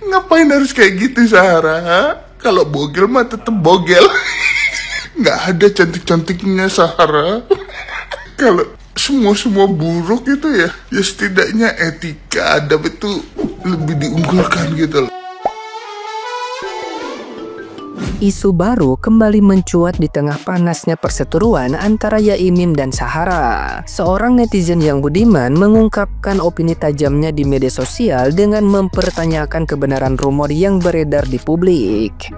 Ngapain harus kayak gitu, Sahara? Kalau bogel mah tetep bogel. Nggak ada cantik-cantiknya, Sahara. Kalau semua buruk itu ya setidaknya etika adab itu lebih diunggulkan gitu loh. Isu baru kembali mencuat di tengah panasnya perseteruan antara Yaimim dan Sahara. Seorang netizen yang budiman mengungkapkan opini tajamnya di media sosial dengan mempertanyakan kebenaran rumor yang beredar di publik.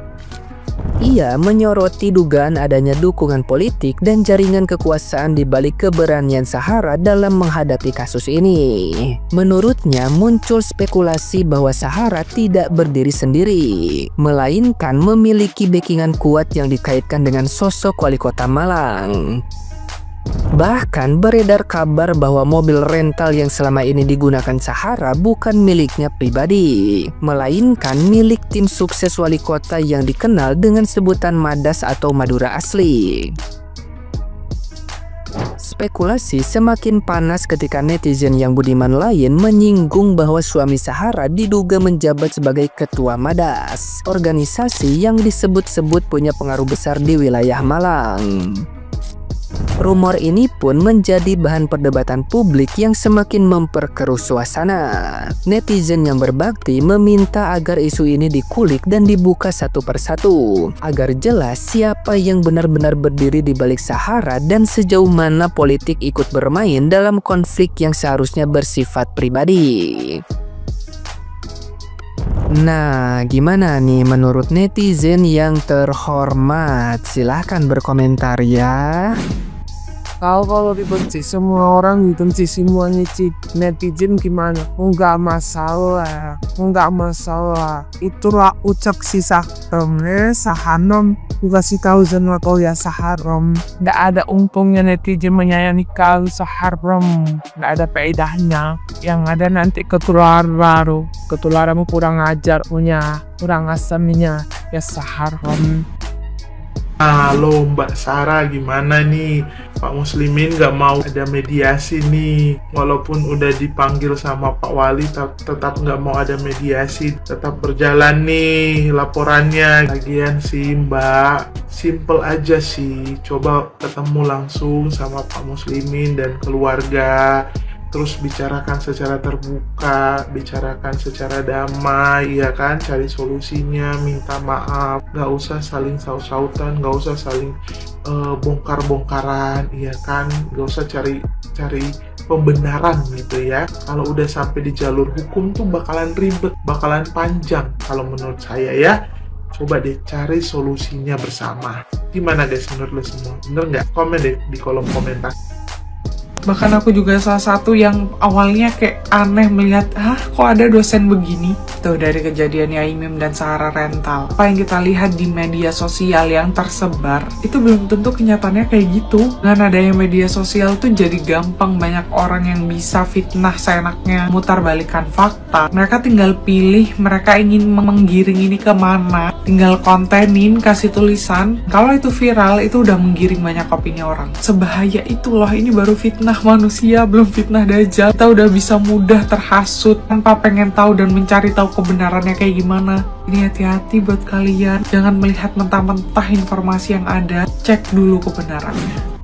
Ia menyoroti dugaan adanya dukungan politik dan jaringan kekuasaan di balik keberanian Sahara dalam menghadapi kasus ini. Menurutnya muncul spekulasi bahwa Sahara tidak berdiri sendiri, melainkan memiliki backingan kuat yang dikaitkan dengan sosok wali kota Malang. Bahkan beredar kabar bahwa mobil rental yang selama ini digunakan Sahara bukan miliknya pribadi, melainkan milik tim sukses wali kota yang dikenal dengan sebutan Madas atau Madura Asli. Spekulasi semakin panas ketika netizen yang budiman lain menyinggung bahwa suami Sahara diduga menjabat sebagai ketua Madas, organisasi yang disebut-sebut punya pengaruh besar di wilayah Malang. Rumor ini pun menjadi bahan perdebatan publik yang semakin memperkeruh suasana. Netizen yang berbakti meminta agar isu ini dikulik dan dibuka satu persatu, agar jelas siapa yang benar-benar berdiri di balik Sahara dan sejauh mana politik ikut bermain dalam konflik yang seharusnya bersifat pribadi. Nah, gimana nih menurut netizen yang terhormat? Silahkan berkomentar ya. Kalau dibenci semua orang, dibenci semuanya, netizen gimana? Enggak masalah. Itulah ucap si Sahanom kasih tahu semua kau ya Saharom. Nggak ada untungnya netizen menyayangi kau Saharom. Nggak ada faedahnya. Yang ada nanti ketularan baru. Ketularanmu kurang ajar punya, kurang asamnya ya Saharom. Halo Mbak Sarah, gimana nih? Pak Muslimin nggak mau ada mediasi nih. Walaupun udah dipanggil sama Pak Wali, tetap nggak mau ada mediasi. Tetap berjalan nih laporannya. Lagian sih Mbak, simple aja sih. Coba ketemu langsung sama Pak Muslimin dan keluarga. Terus bicarakan secara terbuka, bicarakan secara damai, ya kan? Cari solusinya, minta maaf, nggak usah saling saut-sautan, nggak usah saling bongkar-bongkaran, ya kan? Nggak usah cari pembenaran gitu ya. Kalau udah sampai di jalur hukum tuh bakalan ribet, bakalan panjang kalau menurut saya ya. Coba deh cari solusinya bersama. Gimana guys menurut lo semua? Bener nggak? Komen deh di kolom komentar. Bahkan aku juga salah satu yang awalnya kayak aneh melihat, kok ada dosen begini? Tuh dari kejadian Yaimim dan Sahara rental. Apa yang kita lihat di media sosial yang tersebar, itu belum tentu kenyataannya kayak gitu. Dengan adanya media sosial tuh jadi gampang banyak orang yang bisa fitnah seenaknya, mutar balikan fakta. Mereka tinggal pilih mereka ingin menggiring ini kemana. Tinggal kontenin, kasih tulisan. Kalau itu viral, itu udah menggiring banyak opini orang. Sebahaya itu loh, ini baru fitnah manusia, belum fitnah dajjal. Kita udah bisa mudah terhasut tanpa pengen tahu dan mencari tahu kebenarannya kayak gimana. Ini hati-hati buat kalian, jangan melihat mentah-mentah informasi yang ada, cek dulu kebenarannya.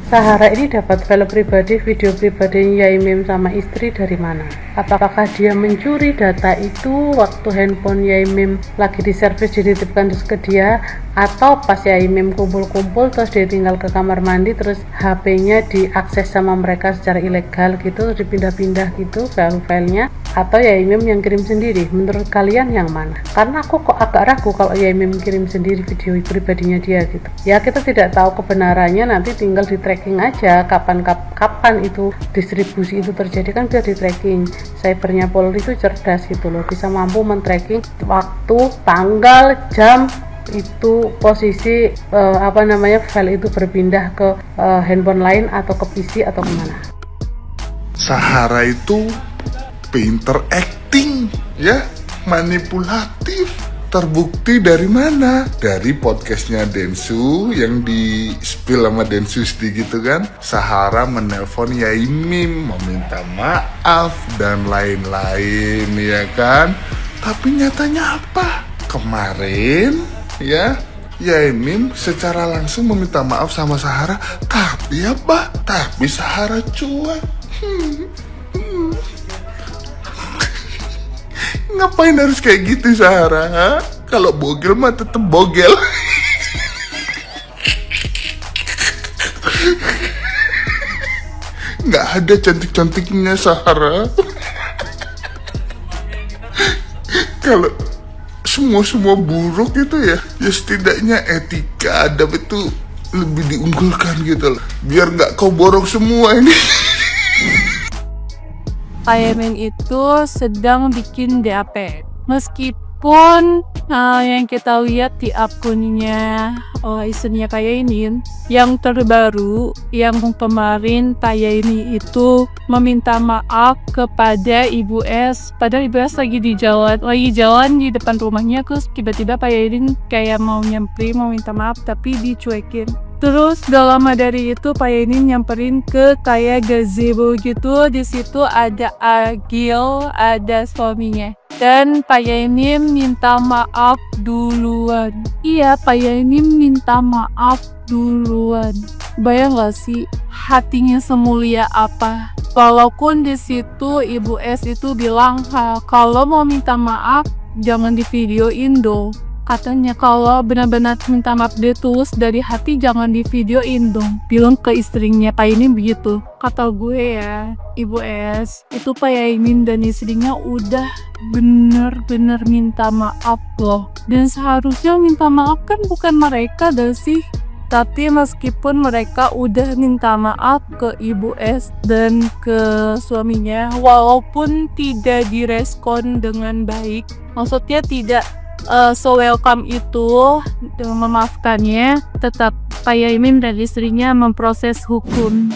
Sahara ini dapat file pribadi, video pribadi Yaimim sama istri dari mana? Apakah dia mencuri data itu waktu handphone Yaimim lagi diservis dititipkan ke dia, atau pas Yaimim kumpul-kumpul terus dia tinggal ke kamar mandi terus HP-nya diakses sama mereka secara ilegal gitu, dipindah-pindah gitu file-filenya, atau Yaimim yang kirim sendiri? Menurut kalian yang mana? Karena aku kok agak ragu kalau Yaimim kirim sendiri video pribadinya dia gitu. Ya kita tidak tahu kebenarannya, nanti tinggal di tracking aja kapan itu distribusi itu terjadi, kan bisa di tracking. Cybernya Polri itu cerdas gitu loh, bisa mampu men-tracking waktu, tanggal, jam, itu posisi file itu berpindah ke handphone lain atau ke PC atau kemana. Sahara itu pinter acting ya, manipulatif. Terbukti dari mana? Dari podcastnya Densu yang di spill sama Densusti gitu kan. Sahara menelpon Yaimim meminta maaf dan lain-lain ya kan. Tapi nyatanya apa? Kemarin ya Yaimim secara langsung meminta maaf sama Sahara. Tapi Sahara cuek. Ngapain harus kayak gitu Sahara? Ha? Kalau bogel mah tetep bogel. Nggak ada cantik-cantiknya Sahara. Kalau semua buruk itu ya setidaknya etika adab itu lebih diunggulkan gitu loh. Biar nggak kau borong semua ini. Pak Yamin itu sedang bikin DAP. Meskipun yang kita lihat di akunnya istrinya Pak Yamin yang terbaru, yang kemarin Pak Yamin itu meminta maaf kepada Ibu S. Padahal Ibu S lagi jalan di depan rumahnya, terus tiba-tiba Pak Yamin kayak mau nyamperin, mau minta maaf, tapi dicuekin. Terus gak lama dari itu Pak Yamin nyamperin ke kayak gazebo gitu. Di situ ada Agil, ada suaminya. Dan Pak Yamin minta maaf duluan. Iya, Pak Yamin minta maaf duluan. Bayang gak sih hatinya semulia apa? Walaupun di situ Ibu S itu bilang kalau mau minta maaf jangan di videoin dong. Katanya kalau benar-benar minta maaf dia tulus dari hati jangan di videoin dong. Bilang ke istrinya Pak Yamin begitu. Kata gue ya, Ibu S, itu Pak Yamin dan istrinya udah bener-bener minta maaf loh. Dan seharusnya minta maaf kan bukan mereka dah sih. Tapi meskipun mereka udah minta maaf ke Ibu S dan ke suaminya, walaupun tidak direspon dengan baik, maksudnya tidak welcome itu memaafkannya, tetap Pak Yamin dan istrinya memproses hukum.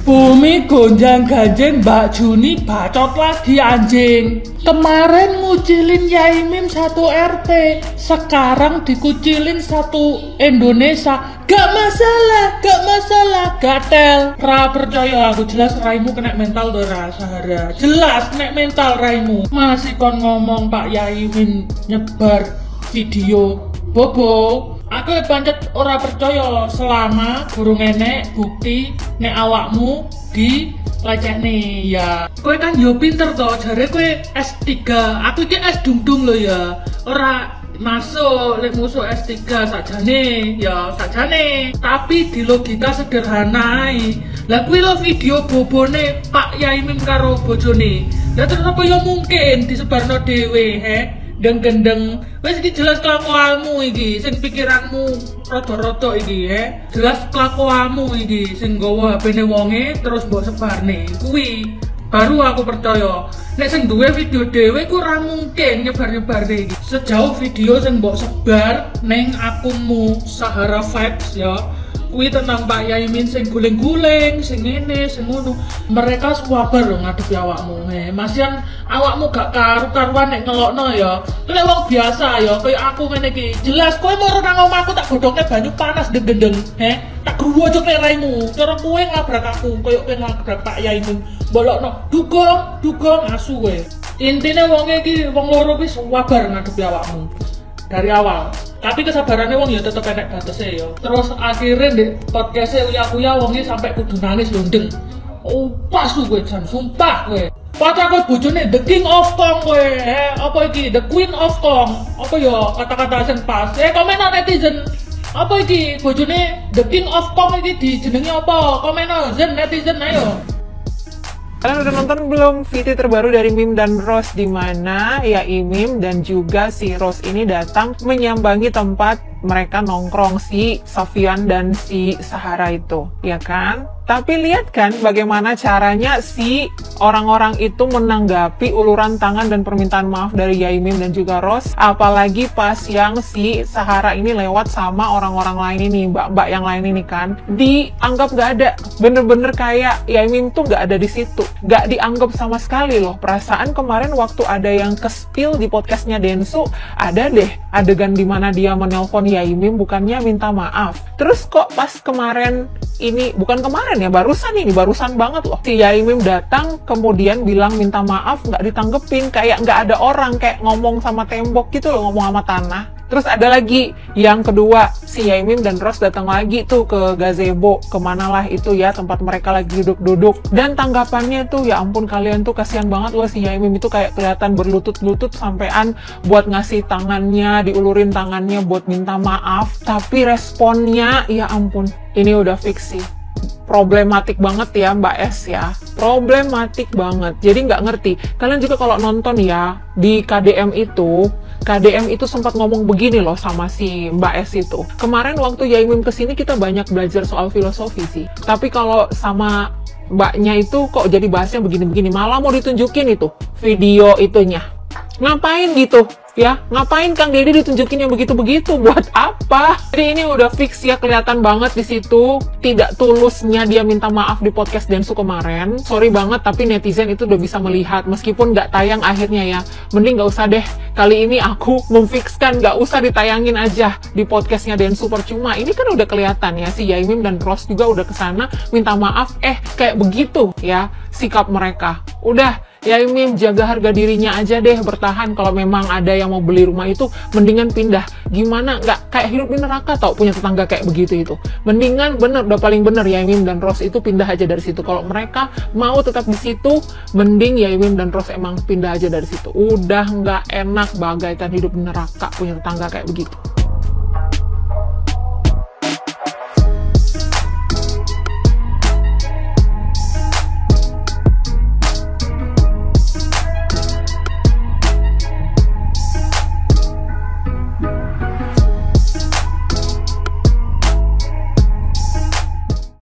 Bumi gonjang ganjing Mbak Juni bacot lagi anjing. Kemarin ngucilin Yaimim 1 RT, sekarang dikucilin 1 Indonesia. Gak masalah, gatel. Ra percaya aku, jelas raimu kena mental tuh Sahara. Jelas kena mental raimu. Masih kon ngomong Pak Yaimim nyebar video bobo. Aku pancet ora percaya selama burung enek bukti nek awakmu di lecehne ya. Kowe kan yo pinter toh, jare kowe S3. Aku iki S dung-dung lho ya. Ora masuk lek musuh S3 sakjane ya sakjane. Tapi di logika sederhana ae. Lah kuwi lo video bobone Pak Yaimim karo bojone. Lah terus apa ya mungkin disebarno dhewe gendeng wes iki jelas kelakuanmu iki sing pikiranmu rada-rada iki jelas kelakuanmu iki sing nggawa HP-ne wonge terus mbok sebarne kuwi baru aku percaya. Nek sing duwe video dhewe ku ora mungkin nyebar-nyebarne iki. Sejauh video sing mbok sebar ning akunmu Sahara Vibes ya kuwi tentang Pak Yaimim sing guling-guling, sing ngene, sing ngono. Mereka swabar lho ngadepi awakmu. Masian awakmu gak karu-karuan nek ngelokno ya. Lek wong biasa ya kaya aku ngene iki. Jelas kowe moro nang omahku tak godhokne banyu panas gendeng. Tak gruwojokne raimu. Cara kowe ngabrak aku kaya kowe ngabrak Pak Yaimim. Bolokno dugong asu kowe. Intine wonge iki wong loro wis swabar ngadepi awakmu. Dari awal, tapi kesabarannya wong ya tetep enek batasnya ya. Terus akhirnya di podcastnya uya-uya wongnya sampai kudu nangis lundeng. Oh pas tuh gue jan, sumpah gue. Pacar gue bojone the king of Kong gue, apa iki the queen of Kong, apa ya kata-kata yang pas. Komen netizen, apa iki bojone the king of Kong iki dijenengi apa? Komen netizen ayo. Kalian udah nonton belum video terbaru dari Mim dan Rose di mana Yaimim dan juga si Rose ini datang menyambangi tempat mereka nongkrong si Sofyan dan si Sahara itu, ya kan? Tapi lihat kan bagaimana caranya si orang-orang itu menanggapi uluran tangan dan permintaan maaf dari Yaimim dan juga Rose. Apalagi pas yang si Sahara ini lewat sama orang-orang lain ini, mbak-mbak yang lain ini kan, dianggap gak ada. Bener-bener kayak Yaimim tuh gak ada di situ. Gak dianggap sama sekali loh. Perasaan kemarin waktu ada yang ke-spill di podcastnya Densu, ada deh adegan dimana dia menelpon Yaimim bukannya minta maaf. Terus kok pas kemarin ini, bukan kemarin kemarin ya, barusan banget loh. Si Yaimim datang kemudian bilang minta maaf, nggak ditanggepin, kayak nggak ada orang, kayak ngomong sama tembok gitu loh, ngomong sama tanah. Terus ada lagi yang kedua, si Yaimim dan Rose datang lagi tuh ke gazebo, kemana lah itu ya, tempat mereka lagi duduk-duduk. Dan tanggapannya tuh, ya ampun kalian tuh kasihan banget loh, si Yaimim itu kayak kelihatan berlutut-lutut sampean buat ngasih tangannya, diulurin tangannya buat minta maaf. Tapi responnya, ya ampun, ini udah fix sih. Problematik banget ya Mbak S ya, problematik banget. Jadi nggak ngerti, kalian juga kalau nonton ya, di KDM itu sempat ngomong begini loh sama si Mbak S itu. Kemarin waktu Yaimim kesini kita banyak belajar soal filosofi sih, tapi kalau sama mbaknya itu kok jadi bahasnya begini-begini, malah mau ditunjukin itu video itunya. Ngapain gitu ya, ngapain Kang Deddy ditunjukin yang begitu-begitu, buat apa? Jadi ini udah fix ya, kelihatan banget di situ tidak tulusnya dia minta maaf di podcast Densu kemarin. Sorry banget, tapi netizen itu udah bisa melihat, meskipun nggak tayang akhirnya ya. Mending nggak usah deh, kali ini aku memfikskan nggak usah ditayangin aja di podcastnya Densu, percuma. Ini kan udah kelihatan ya, si Yaimim dan Rose juga udah kesana minta maaf, kayak begitu ya sikap mereka. Udah, Yaimim jaga harga dirinya aja deh, bertahan. Kalau memang ada yang mau beli rumah itu, mendingan pindah. Gimana? Nggak kayak hidup di neraka tau, punya tetangga kayak begitu itu. Mendingan udah paling bener Yaimim dan Rose itu pindah aja dari situ. Kalau mereka mau tetap di situ, mending Yaimim dan Rose emang pindah aja dari situ. Udah nggak enak, bagaikan hidup di neraka punya tetangga kayak begitu.